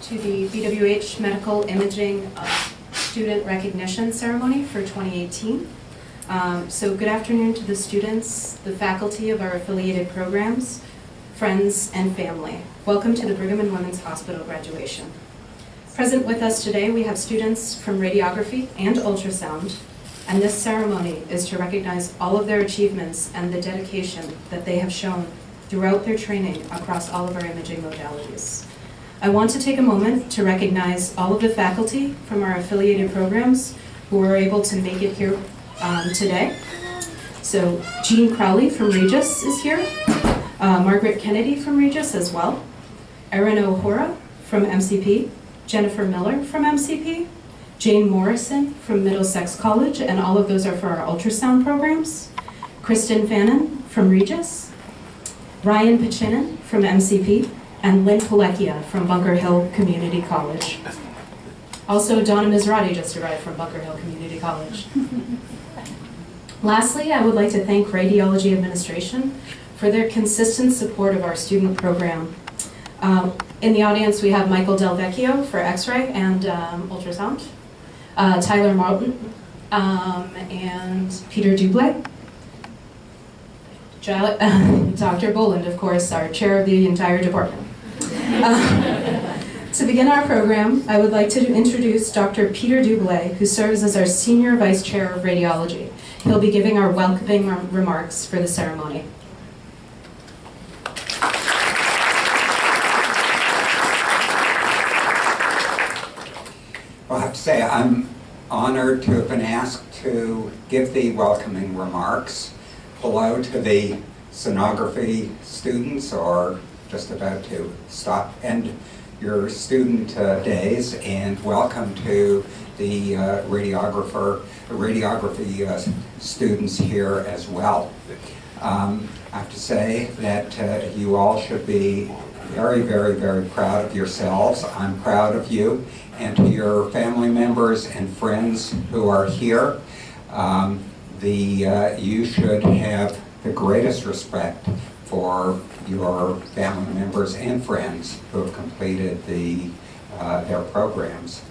to the BWH Medical Imaging Student Recognition Ceremony for 2018. So good afternoon to the students, the faculty of our affiliated programs, friends, and family. Welcome to the Brigham Womens Hospital graduation. Present with us today, we have students from radiography and ultrasound, and this ceremony is to recognize all of their achievements and the dedication that they have shown throughout their training across all of our imaging modalities. I want to take a moment to recognize all of the faculty from our affiliated programs who were able to make it here today. So Jean Crowley from Regis is here, Margaret Kennedy from Regis as well, Erin O'Hora from MCP, Jennifer Miller from MCP, Jane Morrison from Middlesex College, and all of those are for our ultrasound programs, Kristen Fannin from Regis, Ryan Pachinin from MCP, and Lynn Pilecchia from Bunker Hill Community College. Also, Donna Mizrati just arrived from Bunker Hill Community College. Lastly, I would like to thank Radiology Administration for their consistent support of our student program. In the audience, we have Michael Del Vecchio for X-ray and ultrasound, Tyler Martin, and Peter Dublé. Dr. Boland, of course, our chair of the entire department. To begin our program, I would like to introduce Dr. Peter Dublé, who serves as our Senior Vice Chair of Radiology. He'll be giving our welcoming remarks for the ceremony. Well, I have to say I'm honored to have been asked to give the welcoming remarks. Hello to the sonography students, or just about to end your student days, and welcome to the radiography students here as well. I have to say that you all should be very, very, very proud of yourselves. I'm proud of you, and to your family members and friends who are here. You should have the greatest respect for your family members and friends who have completed their programs.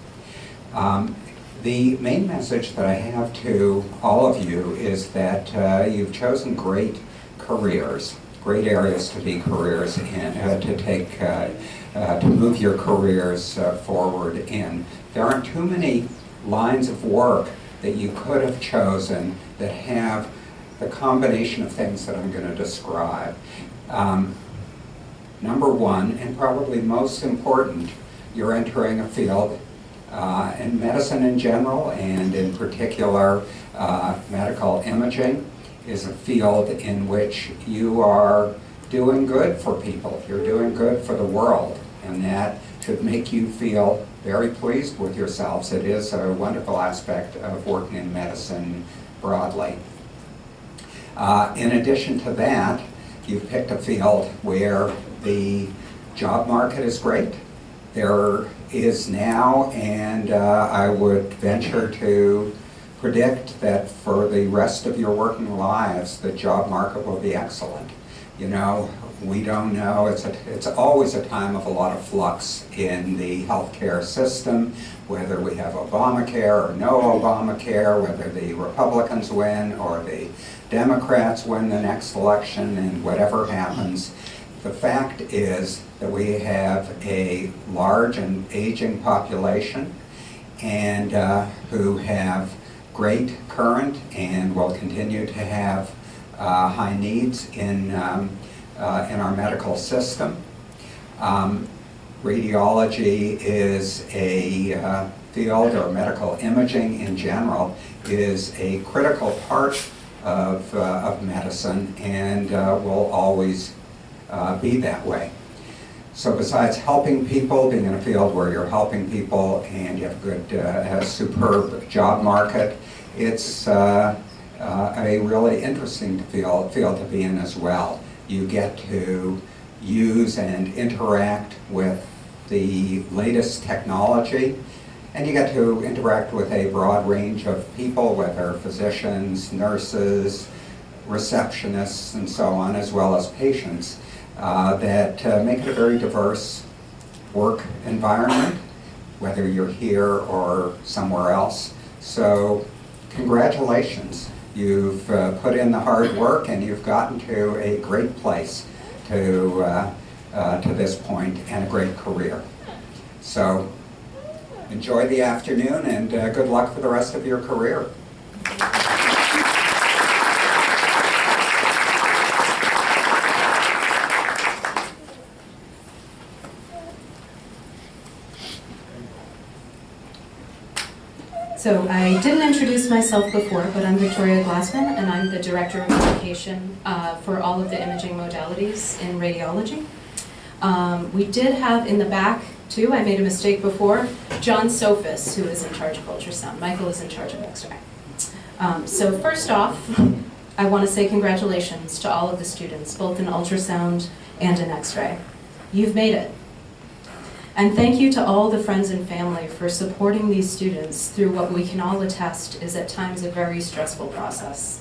The main message that I have to all of you is that you've chosen great careers, great areas to be careers in, to move your careers forward in. There aren't too many lines of work that you could have chosen that have the combination of things that I'm going to describe. Number one, and probably most important, you're entering a field in medicine in general, and in particular medical imaging is a field in which you are doing good for people. You're doing good for the world, and that should make you feel very pleased with yourselves. It is a wonderful aspect of working in medicine broadly. In addition to that, you've picked a field where the job market is great. There is now, and I would venture to predict that for the rest of your working lives, the job market will be excellent. You know, we don't know. It's always a time of a lot of flux in the healthcare system, whether we have Obamacare or no Obamacare, whether the Republicans win or the Democrats win the next election, and whatever happens. The fact is that we have a large and aging population, and who have great current and will continue to have high needs in our medical system. Radiology is a field, or medical imaging in general, is a critical part of medicine, and will always be that way. So besides helping people, being in a field where you're helping people and you have a superb job market, it's a really interesting field to be in as well. You get to use and interact with the latest technology, and you get to interact with a broad range of people, whether physicians, nurses, receptionists, and so on, as well as patients, that make it a very diverse work environment, whether you're here or somewhere else. So congratulations. You've put in the hard work and you've gotten to a great place to this point and a great career. So enjoy the afternoon and good luck for the rest of your career. So I didn't introduce myself before, but I'm Victoria Glassman, and I'm the Director of Education for all of the imaging modalities in radiology. We did have in the back, too, I made a mistake before, John Sophis, who is in charge of ultrasound. Michael is in charge of X-ray. So first off, I want to say congratulations to all of the students, both in ultrasound and in X-ray. You've made it. And thank you to all the friends and family for supporting these students through what we can all attest is at times a very stressful process.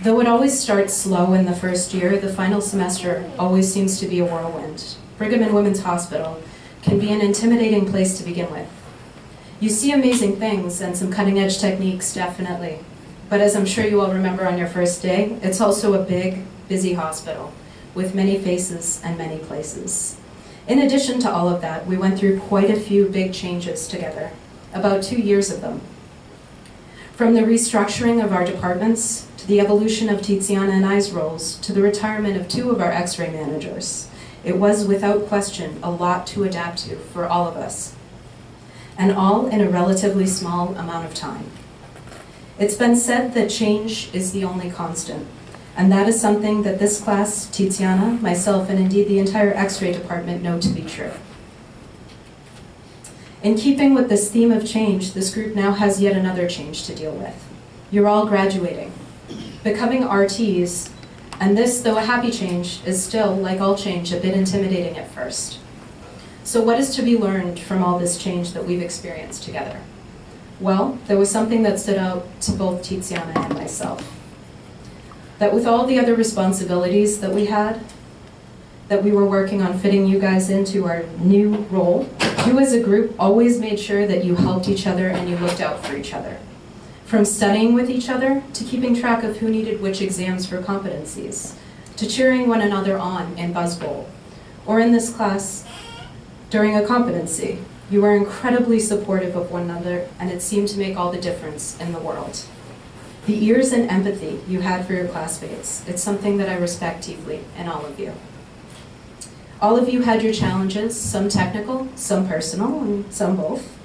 Though it always starts slow in the first year, the final semester always seems to be a whirlwind. Brigham Womens Hospital can be an intimidating place to begin with. You see amazing things and some cutting-edge techniques, definitely. But as I'm sure you all remember on your first day, it's also a big, busy hospital with many faces and many places. In addition to all of that, we went through quite a few big changes together, about 2 years of them. From the restructuring of our departments, to the evolution of Tiziana and I's roles, to the retirement of 2 of our X-ray managers, it was without question a lot to adapt to for all of us, and all in a relatively small amount of time. It's been said that change is the only constant. And that is something that this class, Tiziana, myself, and indeed the entire X-ray department know to be true. In keeping with this theme of change, this group now has yet another change to deal with. You're all graduating, becoming RTs, and this, though a happy change, is still, like all change, a bit intimidating at first. So what is to be learned from all this change that we've experienced together? Well, there was something that stood out to both Tiziana and myself. That with all the other responsibilities that we had, that we were working on fitting you guys into our new role, you as a group always made sure that you helped each other and you looked out for each other. From studying with each other, to keeping track of who needed which exams for competencies, to cheering one another on in Buzz Bowl, or in this class, during a competency, you were incredibly supportive of one another and it seemed to make all the difference in the world. The ears and empathy you had for your classmates, it's something that I respect deeply in all of you. All of you had your challenges, some technical, some personal, and some both,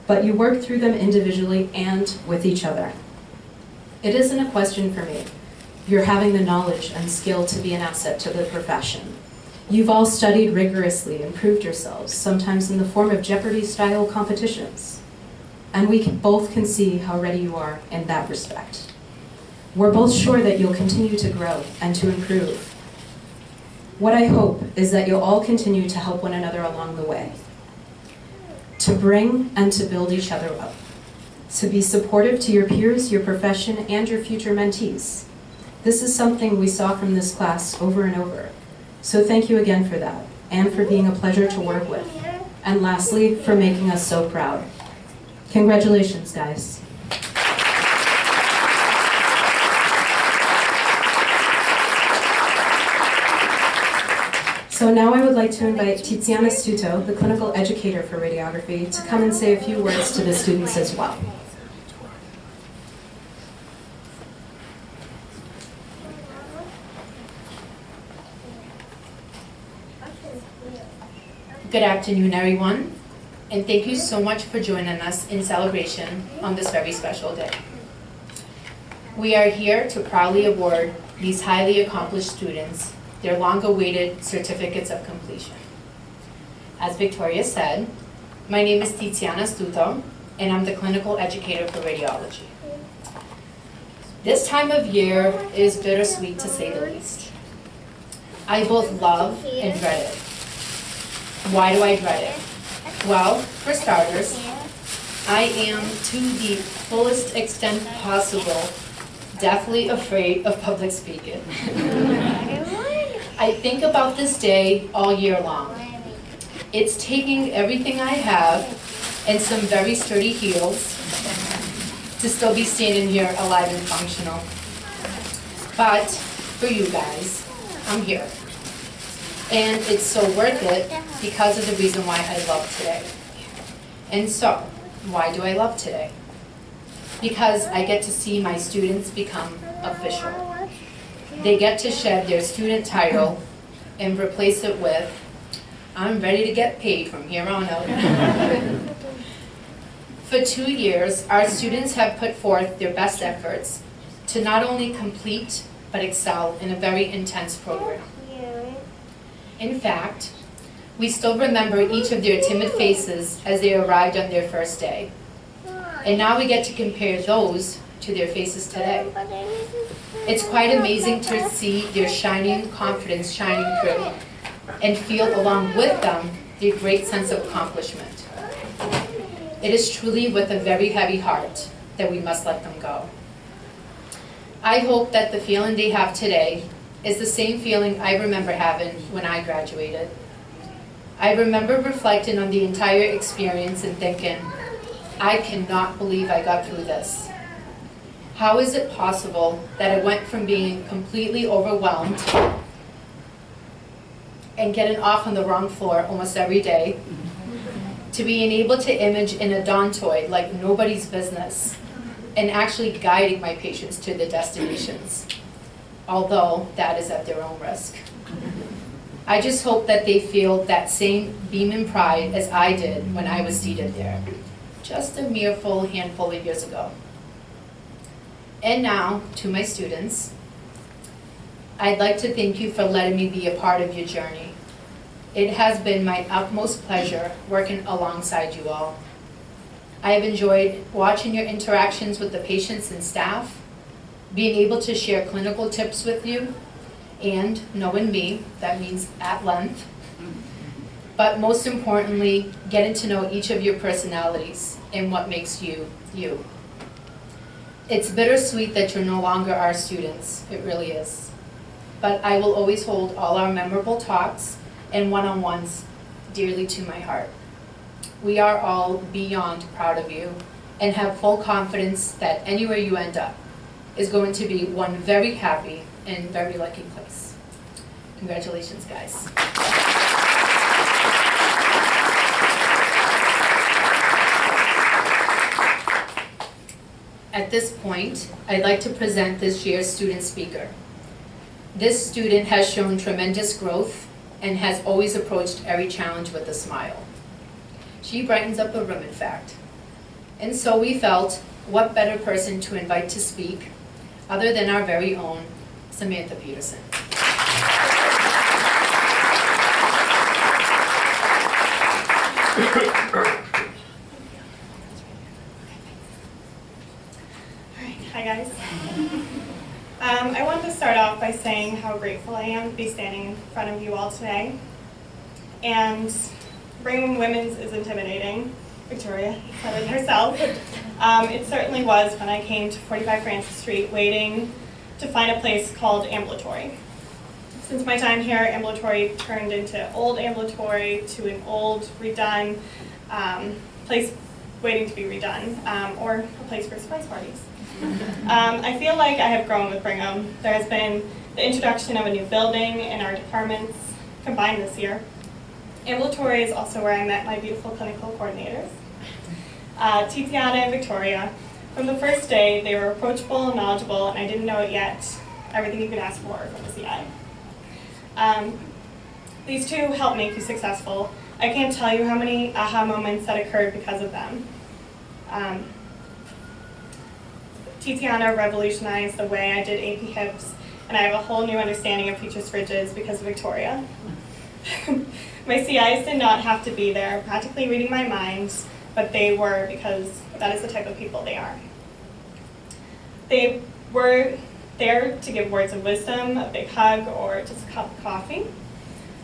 but you worked through them individually and with each other. It isn't a question for me. You're having the knowledge and skill to be an asset to the profession. You've all studied rigorously and proved yourselves, sometimes in the form of Jeopardy-style competitions. And we both can see how ready you are in that respect. We're both sure that you'll continue to grow and to improve. What I hope is that you'll all continue to help one another along the way, to bring and to build each other up, to be supportive to your peers, your profession, and your future mentees. This is something we saw from this class over and over. So thank you again for that, and for being a pleasure to work with. And lastly, for making us so proud. Congratulations, guys. So now I would like to invite Tiziana Stuto, the clinical educator for radiography, to come and say a few words to the students as well. Good afternoon, everyone, and thank you so much for joining us in celebration on this very special day. We are here to proudly award these highly accomplished students their long-awaited certificates of completion. As Victoria said, my name is Tiziana Stuto, and I'm the clinical educator for radiology. This time of year is bittersweet to say the least. I both love and dread it. Why do I dread it? Well, for starters, I am, to the fullest extent possible, deathly afraid of public speaking. I think about this day all year long. It's taking everything I have and some very sturdy heels to still be standing here alive and functional. But for you guys, I'm here. And it's so worth it because of the reason why I love today. And so, why do I love today? Because I get to see my students become official. They get to shed their student title and replace it with, I'm ready to get paid from here on out. For 2 years, our students have put forth their best efforts to not only complete, but excel in a very intense program. In fact, we still remember each of their timid faces as they arrived on their first day. And now we get to compare those to their faces today. It's quite amazing to see their shining confidence shining through and feel along with them their great sense of accomplishment. It is truly with a very heavy heart that we must let them go. I hope that the feeling they have today is the same feeling I remember having when I graduated. I remember reflecting on the entire experience and thinking, I cannot believe I got through this. How is it possible that I went from being completely overwhelmed and getting off on the wrong floor almost every day to being able to image in a odontoid like nobody's business and actually guiding my patients to their destinations, although that is at their own risk. I just hope that they feel that same beam and pride as I did when I was seated there, just a mere full handful of years ago. And now, to my students, I'd like to thank you for letting me be a part of your journey. It has been my utmost pleasure working alongside you all. I have enjoyed watching your interactions with the patients and staff, being able to share clinical tips with you, and knowing me, that means at length, but most importantly, getting to know each of your personalities and what makes you, you. It's bittersweet that you're no longer our students, it really is. But I will always hold all our memorable talks and one-on-ones dearly to my heart. We are all beyond proud of you and have full confidence that anywhere you end up is going to be one very happy and very lucky place. Congratulations, guys. At this point, I'd like to present this year's student speaker. This student has shown tremendous growth and has always approached every challenge with a smile. She brightens up the room, in fact. And so we felt, what better person to invite to speak other than our very own Samantha Peterson. Hi guys. I wanted to start off by saying how grateful I am to be standing in front of you all today. And Brigham Women's is intimidating. Victoria said it herself. It certainly was when I came to 45 Francis Street waiting to find a place called ambulatory. Since my time here, ambulatory turned into old ambulatory to an old, redone place waiting to be redone, or a place for surprise parties. I feel like I have grown with Brigham. There has been the introduction of a new building in our departments combined this year. Ambulatory is also where I met my beautiful clinical coordinators, Tiziana and Victoria. From the first day, they were approachable and knowledgeable, and I didn't know it yet, everything you could ask for from the CI. These two helped make you successful. I can't tell you how many aha moments that occurred because of them. Tiziana revolutionized the way I did AP hips, and I have a whole new understanding of features fridges because of Victoria. My CIs did not have to be there, practically reading my mind, but they were because that is the type of people they are. They were there to give words of wisdom, a big hug, or just a cup of coffee.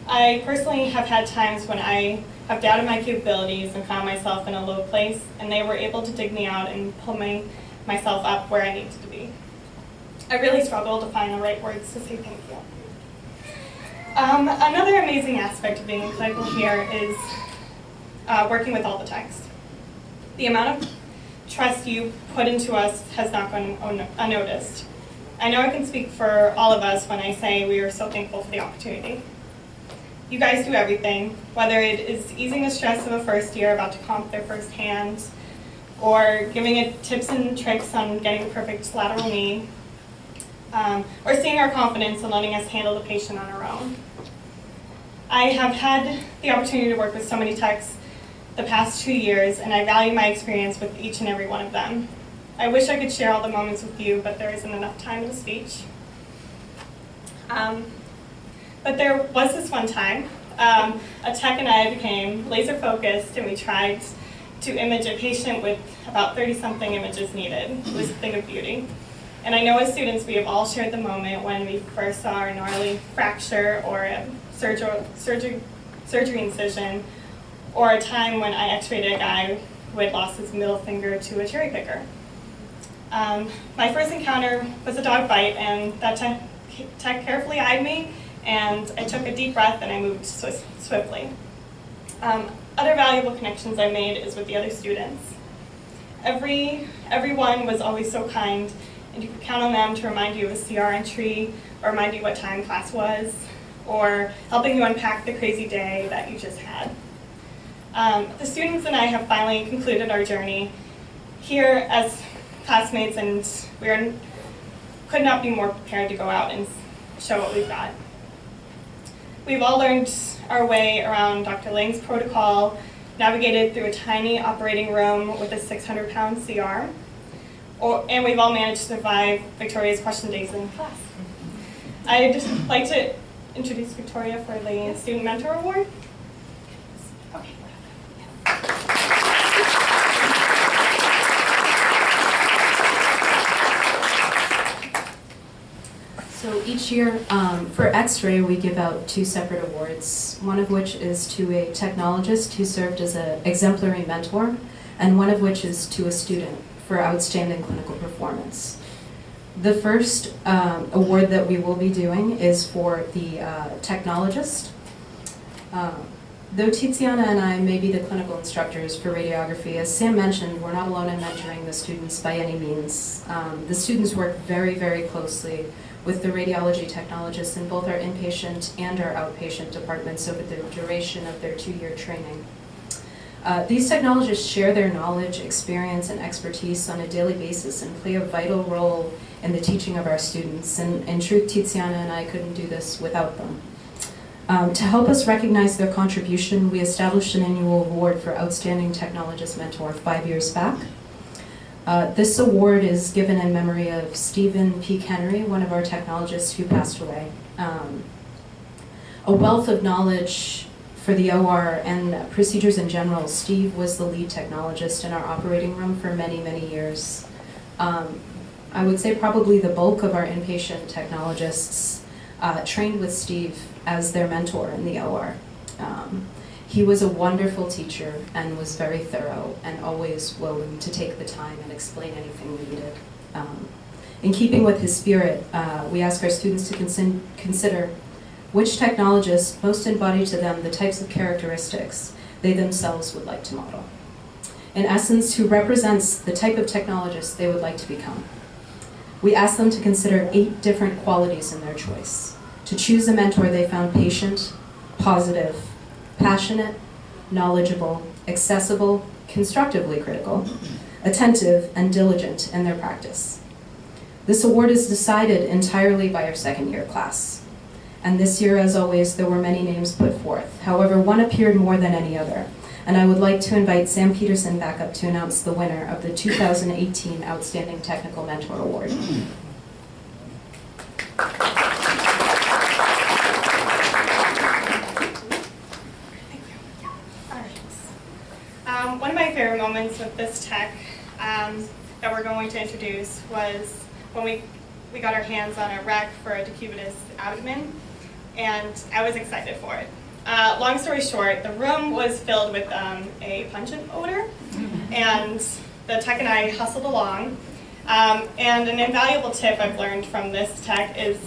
I personally have had times when I have doubted my capabilities and found myself in a low place, and they were able to dig me out and pull myself up where I needed to be. I really struggled to find the right words to say thank you. Another amazing aspect of being clinical here is working with all the techs. The amount of trust you put into us has not gone unnoticed. I know I can speak for all of us when I say we are so thankful for the opportunity. You guys do everything, whether it is easing the stress of a first year about to comp their first hand, or giving it tips and tricks on getting the perfect lateral knee, or seeing our confidence and letting us handle the patient on our own. I have had the opportunity to work with so many techs the past 2 years, and I value my experience with each and every one of them. I wish I could share all the moments with you, but there isn't enough time in the speech. But there was this one time, a tech and I became laser focused, and we tried to image a patient with about 30-something images needed. It was a thing of beauty. And I know as students we have all shared the moment when we first saw a gnarly fracture or a surgery incision, or a time when I x-rayed a guy who had lost his middle finger to a cherry picker. My first encounter was a dog bite, and that tech carefully eyed me, and I took a deep breath and I moved swiftly. Other valuable connections I made is with the other students. Everyone was always so kind, and you could count on them to remind you of a CR entry, or remind you what time class was, or helping you unpack the crazy day that you just had. The students and I have finally concluded our journey here as classmates, and we could not be more prepared to go out and show what we've got. We've all learned our way around Dr. Lang's protocol, navigated through a tiny operating room with a 600-pound CR, and we've all managed to survive Victoria's question days in class. I'd like to introduce Victoria for the Student Mentor Award. Okay. So each year for X-ray we give out 2 separate awards, one of which is to a technologist who served as an exemplary mentor, and one of which is to a student for outstanding clinical performance. The first award that we will be doing is for the technologist. Though Tiziana and I may be the clinical instructors for radiography, as Sam mentioned, we're not alone in mentoring the students by any means. The students work very, very closely with the radiology technologists in both our inpatient and our outpatient departments over the duration of their 2-year training. These technologists share their knowledge, experience, and expertise on a daily basis and play a vital role in the teaching of our students. And in truth, Tiziana and I couldn't do this without them. To help us recognize their contribution, we established an annual award for Outstanding Technologist Mentor 5 years back. This award is given in memory of Stephen P. Henry, one of our technologists who passed away. A wealth of knowledge for the OR and procedures in general. Steve was the lead technologist in our operating room for many, many years. I would say probably the bulk of our inpatient technologists trained with Steve as their mentor in the OR. He was a wonderful teacher and was very thorough and always willing to take the time and explain anything we needed. In keeping with his spirit, we ask our students to consider which technologist most embody to them the types of characteristics they themselves would like to model. In essence, who represents the type of technologist they would like to become. We ask them to consider 8 different qualities in their choice, to choose a mentor they found patient, positive, passionate, knowledgeable, accessible, constructively critical, attentive, and diligent in their practice. This award is decided entirely by our second-year class. And this year, as always, there were many names put forth. However, one appeared more than any other. And I would like to invite Sam Peterson back up to announce the winner of the 2018 Outstanding Technical Mentor Award. One of my favorite moments with this tech that we're going to introduce was when we got our hands on a rec for a decubitus abdomen, and I was excited for it. Long story short, the room was filled with a pungent odor, and the tech and I hustled along. And an invaluable tip I've learned from this tech is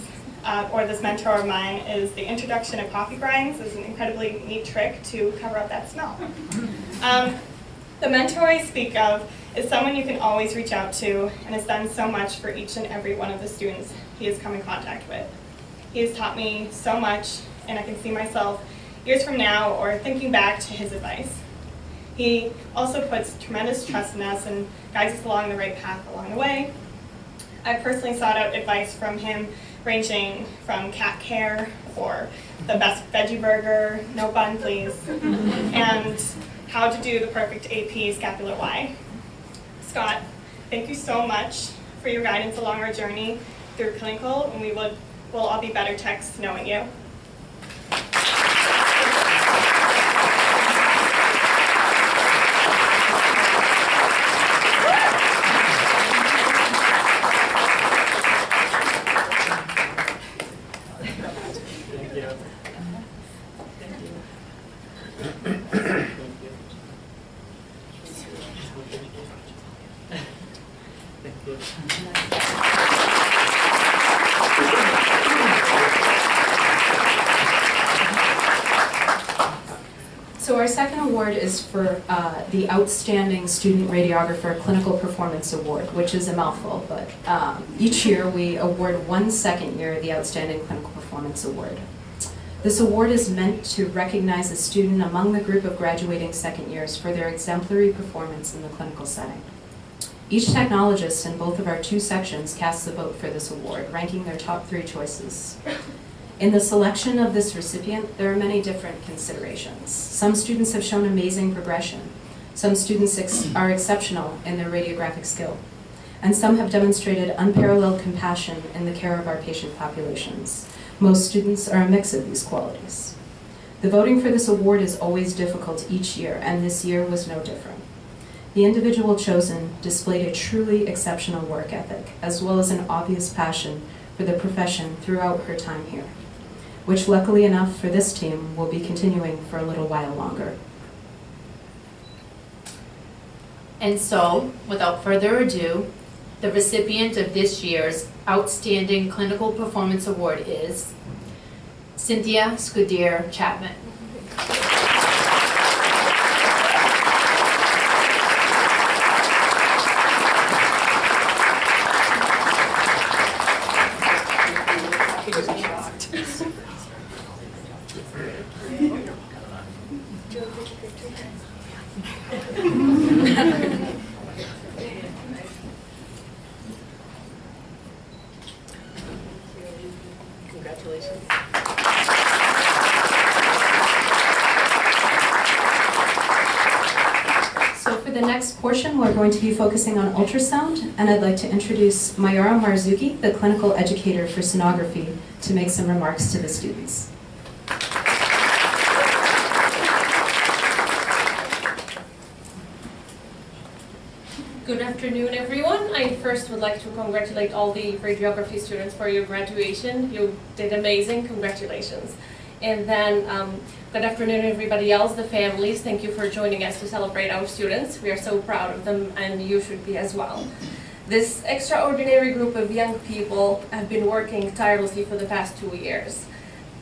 or this mentor of mine, is the introduction of coffee grinds is an incredibly neat trick to cover up that smell. The mentor I speak of is someone you can always reach out to and has done so much for each and every one of the students he has come in contact with. He has taught me so much, and I can see myself years from now or thinking back to his advice. He also puts tremendous trust in us and guides us along the right path along the way. I personally sought out advice from him ranging from cat care or the best veggie burger, no bun please, and how to do the perfect AP scapular Y. Scott, thank you so much for your guidance along our journey through clinical, and we'll all be better techs knowing you. So our second award is for the Outstanding Student Radiographer Clinical Performance Award, which is a mouthful, but each year we award one second year the Outstanding Clinical Performance Award. This award is meant to recognize a student among the group of graduating second years for their exemplary performance in the clinical setting. Each technologist in both of our two sections casts a vote for this award, ranking their top 3 choices. In the selection of this recipient, there are many different considerations. Some students have shown amazing progression. Some students are exceptional in their radiographic skill. And some have demonstrated unparalleled compassion in the care of our patient populations. Most students are a mix of these qualities. The voting for this award is always difficult each year, and this year was no different. The individual chosen displayed a truly exceptional work ethic, as well as an obvious passion for the profession throughout her time here, which luckily enough for this team will be continuing for a little while longer. And so, without further ado, the recipient of this year's Outstanding Clinical Performance Award is Cynthia Scudier Chapman. Congratulations. So for the next portion, we're going to be focusing on ultrasound, and I'd like to introduce Mayura Marzuki, the clinical educator for sonography, to make some remarks to the students. Good afternoon, everyone. I first would like to congratulate all the radiography students for your graduation. You did amazing. Congratulations. And then good afternoon, everybody else, the families. Thank you for joining us to celebrate our students. We are so proud of them, and you should be as well. This extraordinary group of young people have been working tirelessly for the past 2 years.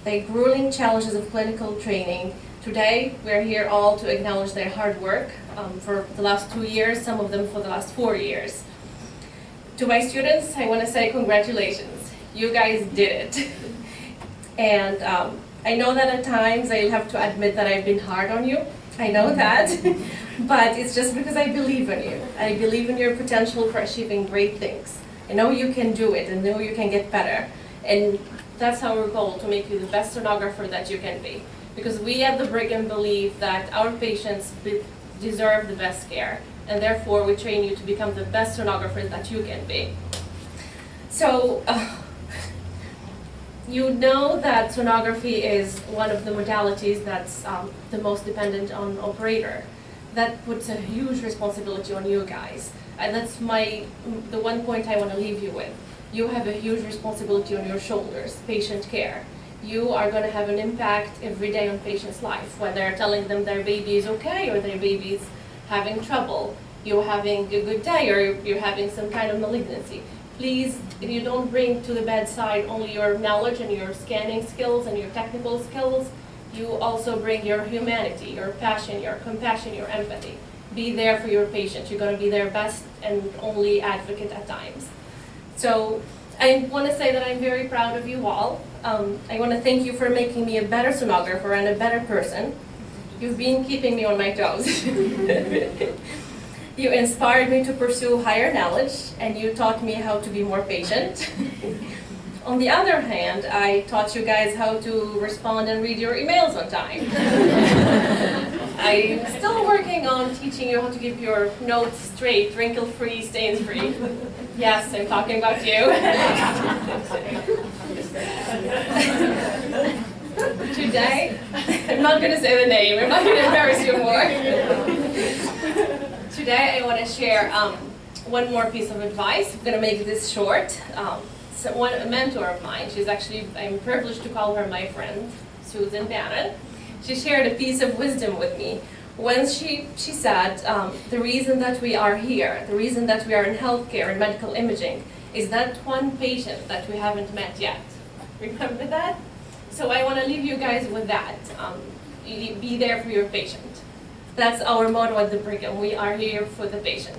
The grueling challenges of clinical training. Today, we are here all to acknowledge their hard work for the last 2 years, some of them for the last 4 years. To my students, I want to say congratulations. You guys did it. And I know that at times I'll have to admit that I've been hard on you. I know that. But it's just because I believe in you. I believe in your potential for achieving great things. I know you can do it, and know you can get better. And that's our goal, to make you the best sonographer that you can be. Because we at the Brigham believe that our patients deserve the best care, and therefore we train you to become the best sonographers that you can be. So, you know that sonography is one of the modalities that's the most dependent on operator. That puts a huge responsibility on you guys. And that's the one point I want to leave you with. You have a huge responsibility on your shoulders, patient care. You are going to have an impact every day on patients' life, whether telling them their baby is okay or their baby is having trouble, you're having a good day or you're having some kind of malignancy. please, if you don't bring to the bedside only your knowledge and your scanning skills and your technical skills, you also bring your humanity, your passion, your compassion, your empathy. Be there for your patient. You're going to be their best and only advocate at times. So I want to say that I'm very proud of you all. I want to thank you for making me a better sonographer and a better person. You've been keeping me on my toes. You inspired me to pursue higher knowledge, and you taught me how to be more patient. On the other hand, I taught you guys how to respond and read your emails on time. I'm still working on teaching you how to keep your notes straight, wrinkle-free, stain-free. Yes, I'm talking about you. Today, I'm not going to say the name, I'm not going to embarrass you more. Today I want to share one more piece of advice. I'm going to make this short. A mentor of mine, I'm privileged to call her my friend, Susan Bannon. She shared a piece of wisdom with me when she said, the reason that we are here, the reason that we are in healthcare and medical imaging is that one patient that we haven't met yet. Remember that? So I want to leave you guys with that. Be there for your patient. That's our motto at the Brigham. We are here for the patient.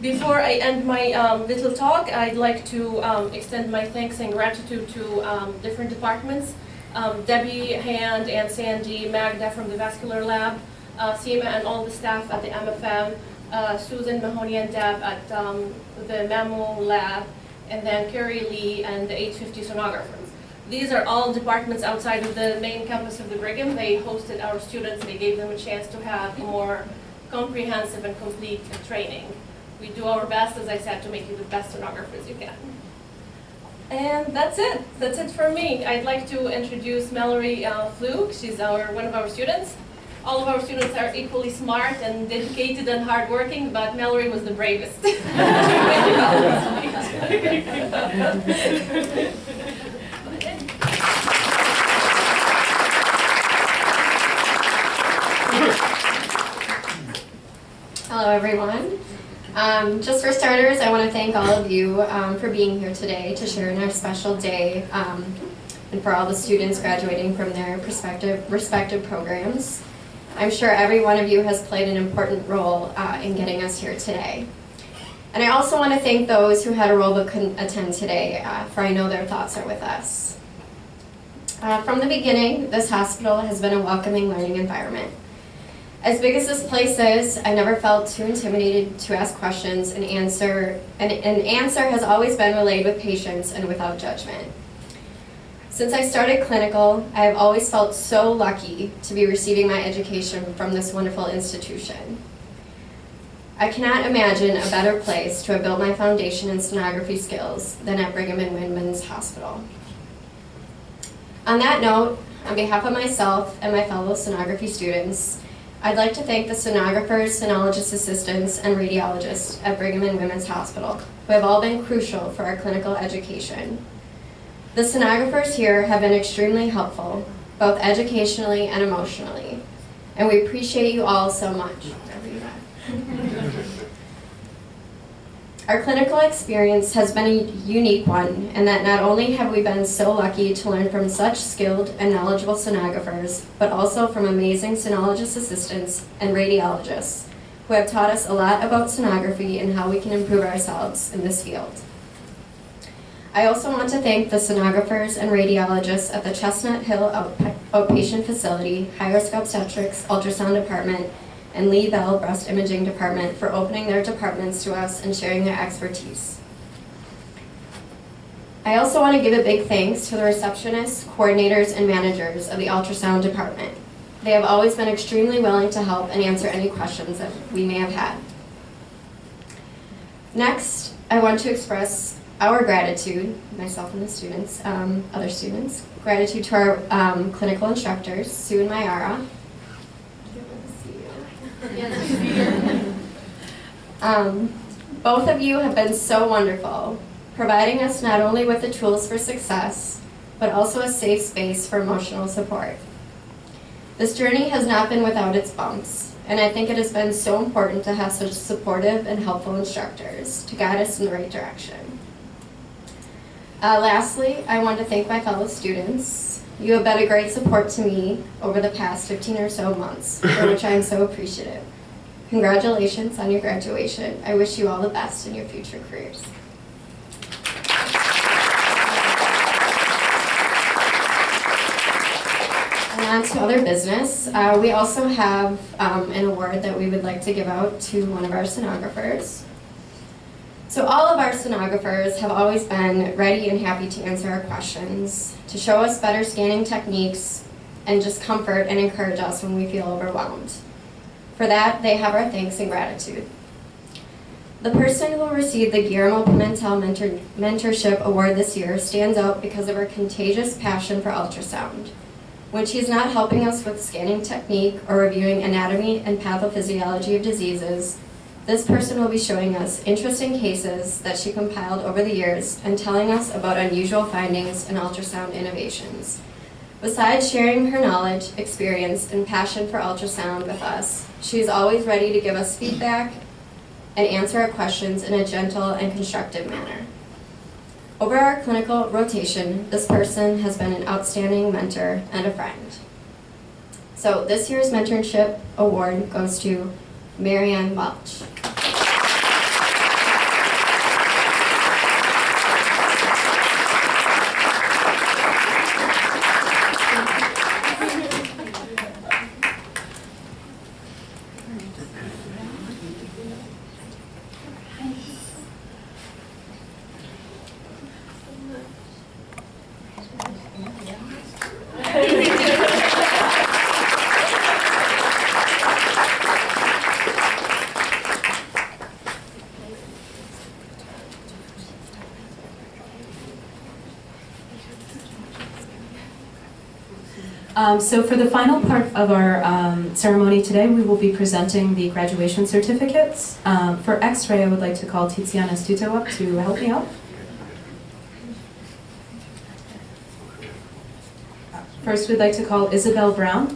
Before I end my little talk, I'd like to extend my thanks and gratitude to different departments. Debbie, Hand, and Sandy, Magda from the Vascular Lab, Seema and all the staff at the MFM, Susan, Mahoney, and Deb at the Mammo Lab, and then Carrie Lee and the 850 sonographers. These are all departments outside of the main campus of the Brigham. They hosted our students. They gave them a chance to have more comprehensive and complete training. We do our best, as I said, to make you the best sonographers you can. And that's it. That's it for me. I'd like to introduce Mallory Fluke. She's one of our students. All of our students are equally smart and dedicated and hardworking, but Mallory was the bravest. Hello, everyone. Just for starters, I want to thank all of you for being here today to share in our special day and for all the students graduating from their respective programs. I'm sure every one of you has played an important role in getting us here today. And I also want to thank those who had a role but couldn't attend today, for I know their thoughts are with us. From the beginning, this hospital has been a welcoming learning environment. As big as this place is, I never felt too intimidated to ask questions, and an answer has always been relayed with patience and without judgment. Since I started clinical, I have always felt so lucky to be receiving my education from this wonderful institution. I cannot imagine a better place to have built my foundation in sonography skills than at Brigham Womens Hospital. On that note, on behalf of myself and my fellow sonography students, I'd like to thank the sonographers, sonologist assistants, and radiologists at Brigham Womens Hospital, who have all been crucial for our clinical education. The sonographers here have been extremely helpful, both educationally and emotionally, and we appreciate you all so much. Our clinical experience has been a unique one in that not only have we been so lucky to learn from such skilled and knowledgeable sonographers, but also from amazing sonologist assistants and radiologists who have taught us a lot about sonography and how we can improve ourselves in this field. I also want to thank the sonographers and radiologists at the Chestnut Hill Outpatient Facility, High-Risk Obstetrics Ultrasound Department, and Lee Bell Breast Imaging Department for opening their departments to us and sharing their expertise. I also want to give a big thanks to the receptionists, coordinators, and managers of the ultrasound department. They have always been extremely willing to help and answer any questions that we may have had. Next, I want to express our gratitude, myself and the students, other students, gratitude to our clinical instructors, Sue and Mayara. Both of you have been so wonderful, providing us not only with the tools for success, but also a safe space for emotional support. This journey has not been without its bumps, and I think it has been so important to have such supportive and helpful instructors to guide us in the right direction. Lastly, I want to thank my fellow students. You have been a great support to me over the past 15 or so months, for which I am so appreciative. Congratulations on your graduation. I wish you all the best in your future careers. And on to other business. We also have an award that we would like to give out to one of our sonographers. So all of our sonographers have always been ready and happy to answer our questions, to show us better scanning techniques, and just comfort and encourage us when we feel overwhelmed. For that, they have our thanks and gratitude. The person who will receive the Guillermo Pimentel Mentorship Award this year stands out because of her contagious passion for ultrasound. When she's not helping us with scanning technique or reviewing anatomy and pathophysiology of diseases, this person will be showing us interesting cases that she compiled over the years and telling us about unusual findings and ultrasound innovations. Besides sharing her knowledge, experience, and passion for ultrasound with us, she is always ready to give us feedback and answer our questions in a gentle and constructive manner. Over our clinical rotation, this person has been an outstanding mentor and a friend. So this year's mentorship award goes to Marianne Welch. So for the final part of our ceremony today, we will be presenting the graduation certificates. For X-ray, I would like to call Tiziana Stuto up to help me out. First, we'd like to call Isabel Brown.